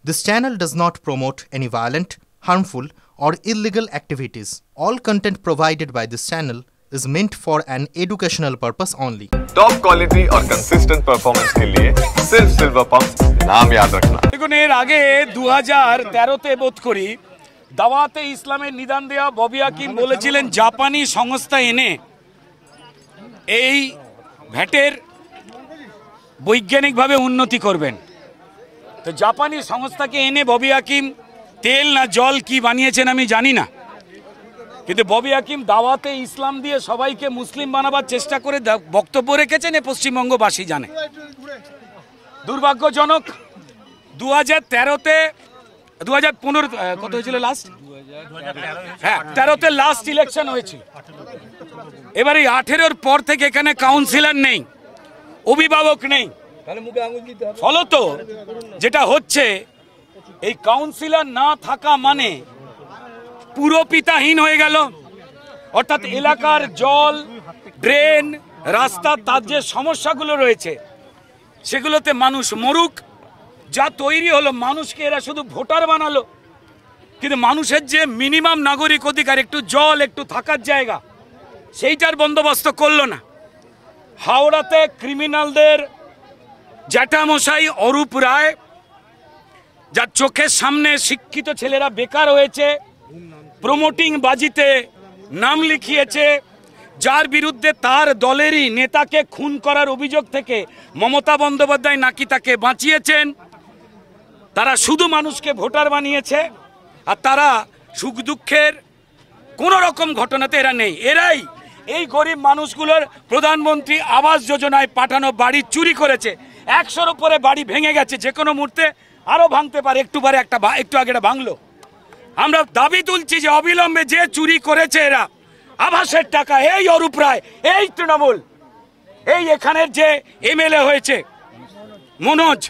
This channel does not promote any violent, harmful, or illegal activities. All content provided by this channel is meant for an educational purpose only. Top quality और consistent performance के लिए सिर्फ silver pump नाम याद रखना। দেখুন এর আগে 2013 বোধ করি দাওয়াতে ইসলামের নিদান দেওয়া ববি হাকিম বলেছিলেন জাপানি সংস্থা এনে এই ভ্যাটের বৈজ্ঞানিকভাবে উন্নতি করবেন। তো জাপানি সংস্থাকে এনে ববি হাকিম তেল না জল কি বানিয়েছেন আমি জানি না, কিন্তু ববি হাকিম দাওয়াতে ইসলাম দিয়ে সবাইকে মুসলিম বানাবার চেষ্টা করে বক্তব্য রেখেছেন, এ পশ্চিমবঙ্গবাসী জানে। দুর্ভাগ্যজনক 2013-তে 2015 কত হয়েছিল লাস্ট, হ্যাঁ 13-তে লাস্ট ইলেকশন হয়েছিল। এবার এই 18-এর পর থেকে এখানে কাউন্সিলর নেই, অভিভাবক নেই, ফলত যেটা হচ্ছে এই কাউন্সিলর না থাকা মানে পুরো পিতাহীন হয়ে গেল। অর্থাৎ এলাকার জল, ড্রেন, রাস্তা, তার যে সমস্যাগুলো রয়েছে সেগুলোতে মানুষ মরুক। যা তৈরি হলো মানুষকে এরা শুধু ভোটার বানালো, কিন্তু মানুষের যে মিনিমাম নাগরিক অধিকার, একটু জল, একটু থাকার জায়গা, সেইটার বন্দোবস্ত করলো না। হাওড়াতে ক্রিমিনালদের জ্যাঠামশাই অরূপ রায়, যার চোখের সামনে শিক্ষিত ছেলেরা বেকার হয়েছে, প্রমোটিং বাজিতে নাম লিখিয়েছে, যার বিরুদ্ধে তার দলেরই নেতাকে খুন করার অভিযোগ থেকে মমতা বন্দ্যোপাধ্যায় নাকি তাকে বাঁচিয়েছেন। তারা শুধু মানুষকে ভোটার বানিয়েছে, আর তারা সুখ দুঃখের কোনো রকম ঘটনাতে এরা নেই। এরাই এই গরিব মানুষগুলোর প্রধানমন্ত্রী আবাস যোজনায় পাঠানো বাড়ি চুরি করেছে। 100-র উপরে বাড়ি ভেঙে গেছে, যে কোনো মুহূর্তে আরও ভাঙতে পারে। একটু আগে ভাঙলো। আমরা দাবি তুলছি যে অবিলম্বে যে চুরি করেছে এরা আবাসের টাকা, এই অরূপ রায়, এই তৃণমূল, এই এখানের যে এমএলএ হয়েছে মনোজ,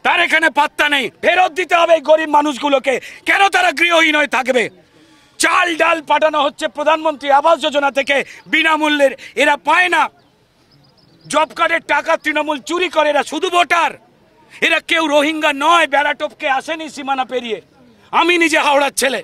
তার এখানে পাত্তা নেই। ফেরত দিতে হবে এই গরিব মানুষগুলোকে। কেন তারা গৃহহীন হয়ে থাকবে? চাল ডাল পাঠানো হচ্ছে প্রধানমন্ত্রী আবাস যোজনা থেকে বিনামূল্যের, এরা পায় না। জব কার্ডের টাকা তৃণমূল চুরি করে, এরা শুধু ভোটার। এরা কেউ রোহিঙ্গা নয়, বেড়াটোপকে আসেনি সীমানা পেরিয়ে। আমি নিজে হাওড়ার ছেলে।